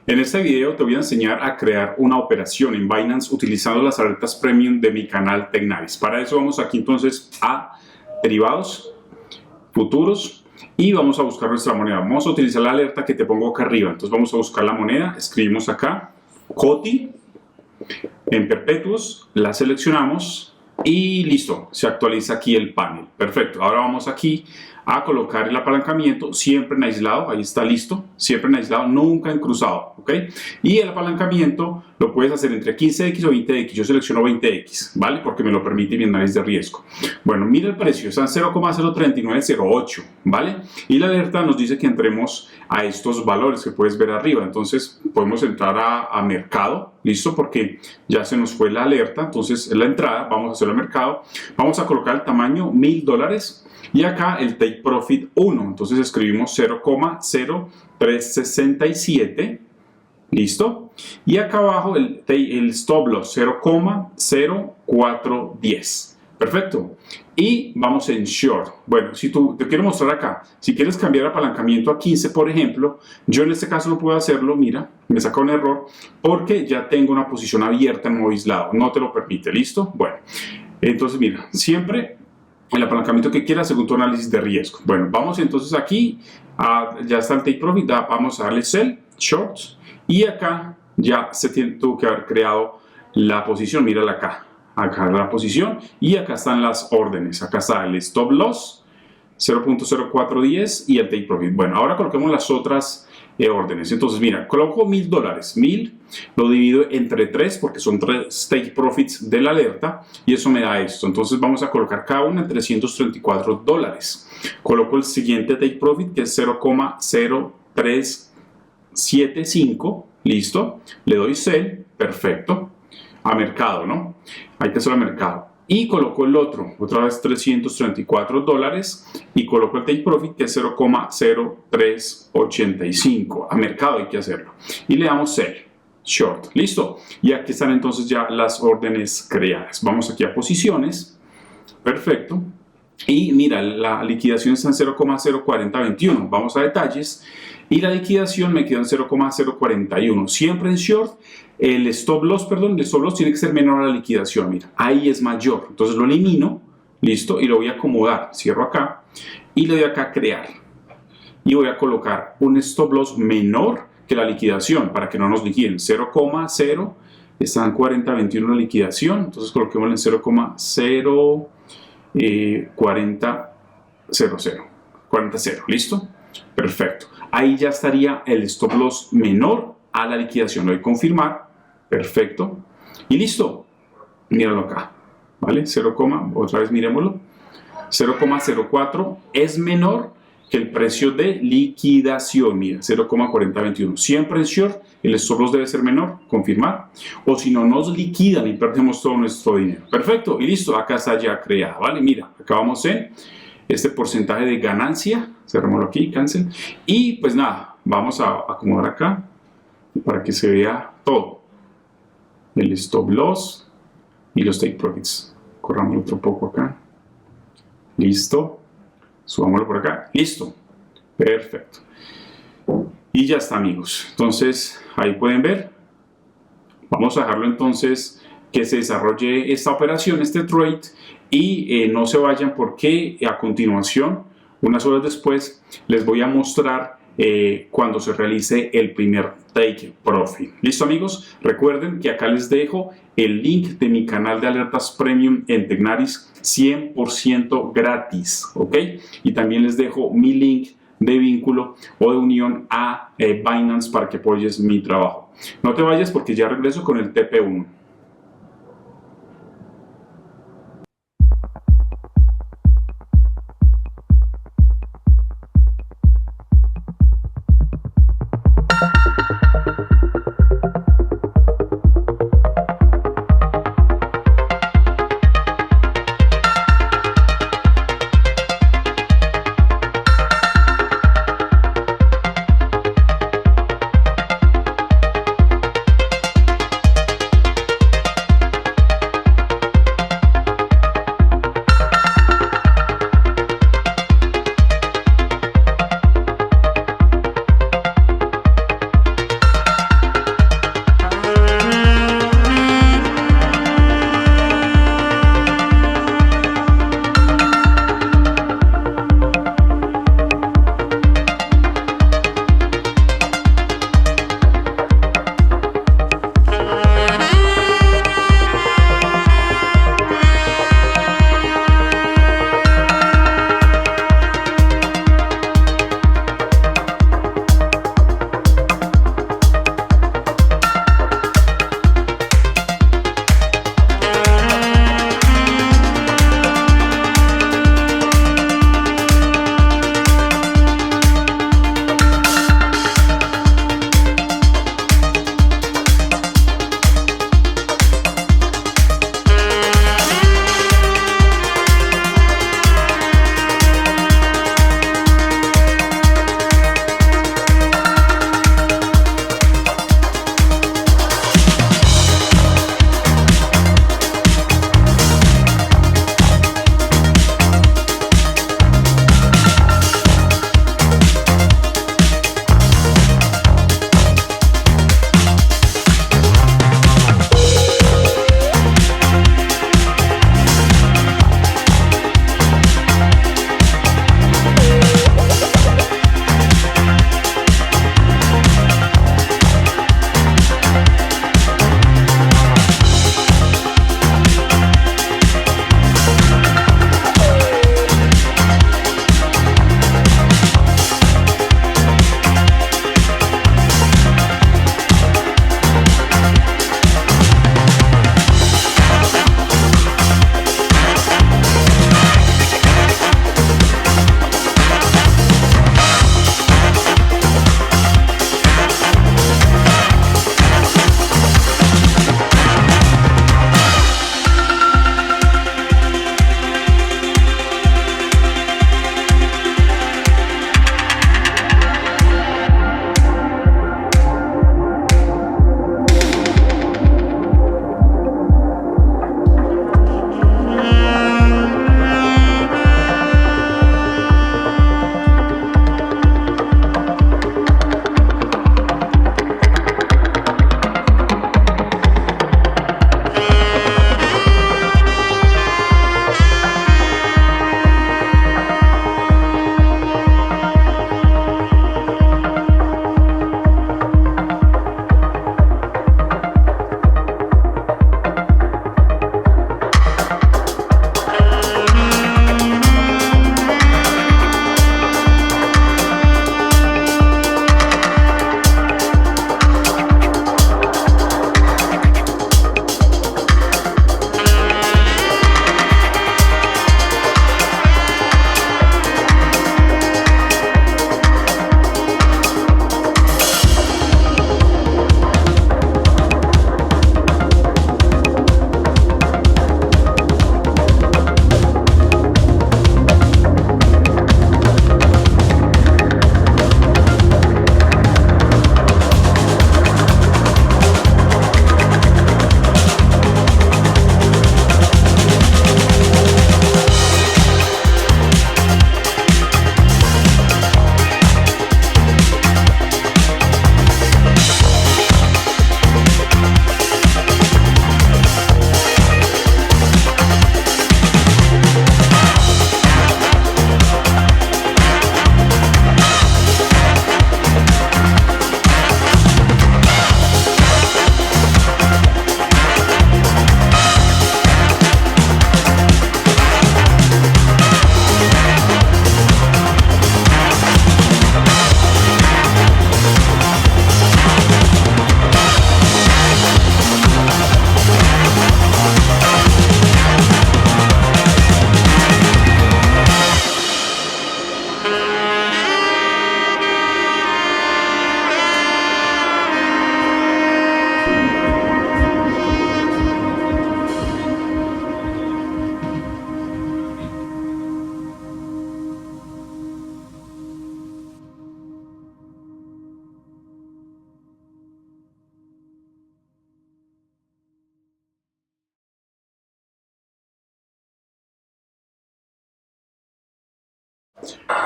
En este video te voy a enseñar a crear una operación en Binance utilizando las alertas premium de mi canal Tecnaris. Para eso vamos aquí entonces a derivados, futuros y vamos a buscar nuestra moneda. Vamos a utilizar la alerta que te pongo acá arriba. Entonces vamos a buscar la moneda, escribimos acá COTI en perpetuos, la seleccionamos y listo, se actualiza aquí el panel. Perfecto, ahora vamos aquí a colocar el apalancamiento siempre en aislado, ahí está listo, siempre en aislado, nunca en cruzado, ¿ok? Y el apalancamiento lo puedes hacer entre 15x o 20x, yo selecciono 20x, ¿vale? Porque me lo permite mi análisis de riesgo. Bueno, mira el precio, está en 0,03908, ¿vale? Y la alerta nos dice que entremos a estos valores que puedes ver arriba, entonces podemos entrar a mercado, ¿listo? Porque ya se nos fue la alerta, entonces en la entrada vamos a hacer el mercado, vamos a colocar el tamaño $1000 y acá el take profit 1, entonces escribimos 0,0367, listo, y acá abajo el stop loss 0,0410. Perfecto. Y vamos en short. Bueno, si tú te quiero mostrar acá, si quieres cambiar apalancamiento a 15, por ejemplo, yo en este caso no puedo hacerlo, mira, me saca un error porque ya tengo una posición abierta en modo aislado, no te lo permite, ¿listo? Bueno, entonces mira, siempre el apalancamiento que quieras según tu análisis de riesgo. Bueno, vamos entonces aquí, ya está el take profit, vamos a darle sell, short, y acá ya tuvo que haber creado la posición, mírala acá. Acá la posición y acá están las órdenes, acá está el stop loss 0.0410 y el take profit. Bueno, ahora coloquemos las otras órdenes. Entonces mira, coloco $1000, 1000 lo divido entre 3 porque son 3 take profits de la alerta y eso me da esto. Entonces vamos a colocar cada una en $334. Coloco el siguiente take profit que es 0,0375, listo, le doy sell, perfecto, a mercado, ¿no? Hay que hacerlo a mercado. Y coloco el otro, otra vez $334 y coloco el take profit que es 0,0385. A mercado hay que hacerlo. Y le damos sell, short, listo. Y aquí están entonces ya las órdenes creadas. Vamos aquí a posiciones, perfecto. Y mira, la liquidación está en 0,04021. Vamos a detalles. Y la liquidación me quedó en 0,041. Siempre en short, el stop loss tiene que ser menor a la liquidación. Mira, ahí es mayor. Entonces lo elimino, listo, y lo voy a acomodar. Cierro acá y le doy acá a crear. Y voy a colocar un stop loss menor que la liquidación para que no nos liquiden. 0,0, está en 4021 la liquidación. Entonces coloquémosle en 0,040, ¿listo? Perfecto. Ahí ya estaría el stop loss menor a la liquidación. Le doy confirmar. Perfecto. Y listo. Míralo acá. ¿Vale? 0, otra vez miremoslo. 0,04 es menor que el precio de liquidación. Mira, 0,4021. Siempre en short el stop loss debe ser menor. Confirmar. O si no, nos liquidan y perdemos todo nuestro dinero. Perfecto. Y listo. Acá está ya creada. ¿Vale? Mira, acá vamos en este porcentaje de ganancia, cerrémoslo aquí, cancel, y pues nada, vamos a acomodar acá para que se vea todo, el stop loss y los take profits. Corramos otro poco acá, listo, subámoslo por acá, listo, perfecto, y ya está, amigos. Entonces ahí pueden ver, vamos a dejarlo entonces que se desarrolle esta operación, este trade, y no se vayan porque a continuación, unas horas después, les voy a mostrar cuando se realice el primer take profit. ¿Listo, amigos? Recuerden que acá les dejo el link de mi canal de alertas premium en Tecnaris 100% gratis, ¿ok? Y también les dejo mi link de vínculo o de unión a Binance para que apoyes mi trabajo. No te vayas porque ya regreso con el TP1.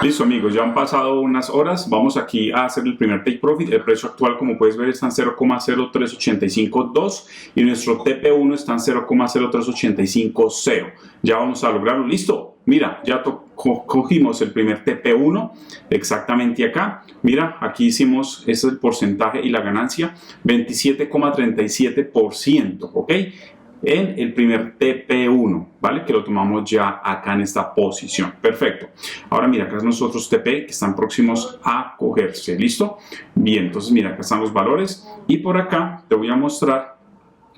Listo amigos, ya han pasado unas horas, vamos aquí a hacer el primer take profit. El precio actual, como puedes ver, está en 0,03852 y nuestro TP1 está en 0,03850. Ya vamos a lograrlo. Listo, mira, ya cogimos el primer TP1 exactamente acá. Mira, aquí hicimos, ese es el porcentaje y la ganancia, 27,37%, ¿ok? En el primer TP1, ¿vale? Que lo tomamos ya acá en esta posición. Perfecto. Ahora mira, acá están los otros TP que están próximos a cogerse. ¿Listo? Bien, entonces mira, acá están los valores y por acá te voy a mostrar,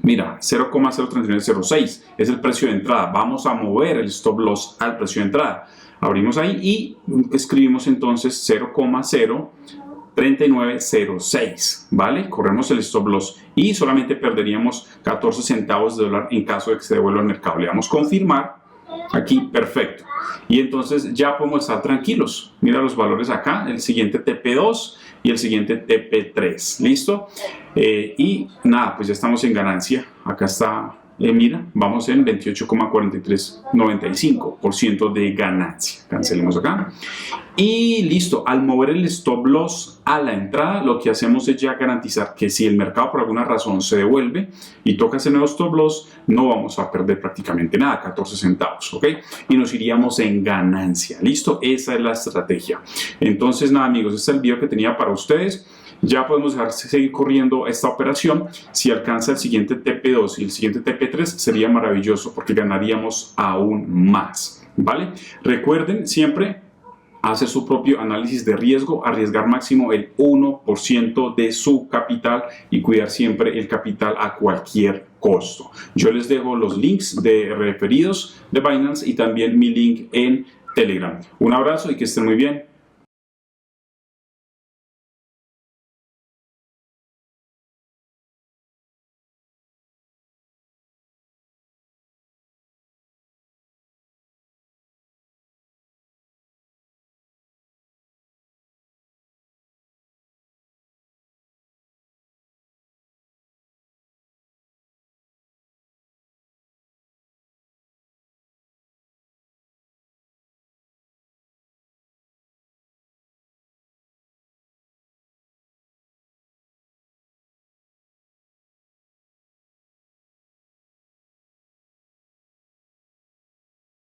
mira, 0,03906 es el precio de entrada. Vamos a mover el stop loss al precio de entrada. Abrimos ahí y escribimos entonces 0,03906, ¿vale? Corremos el stop loss y solamente perderíamos 14 centavos de dólar en caso de que se devuelva al mercado. Le damos confirmar aquí, perfecto. Y entonces ya podemos estar tranquilos. Mira los valores acá, el siguiente TP2 y el siguiente TP3, ¿listo? Y nada, pues ya estamos en ganancia. Acá está, mira, vamos en 28,4395% de ganancia. Cancelemos acá. Y listo, al mover el stop loss a la entrada, lo que hacemos es ya garantizar que si el mercado por alguna razón se devuelve y toca ese nuevo stop loss, no vamos a perder prácticamente nada, 14 centavos, ¿ok? Y nos iríamos en ganancia, ¿listo? Esa es la estrategia. Entonces, nada, amigos, este es el video que tenía para ustedes. Ya podemos seguir corriendo esta operación. Si alcanza el siguiente TP2 y el siguiente TP3, sería maravilloso porque ganaríamos aún más, ¿vale? Recuerden siempre hacer su propio análisis de riesgo, arriesgar máximo el 1% de su capital y cuidar siempre el capital a cualquier costo. Yo les dejo los links de referidos de Binance y también mi link en Telegram. Un abrazo y que estén muy bien.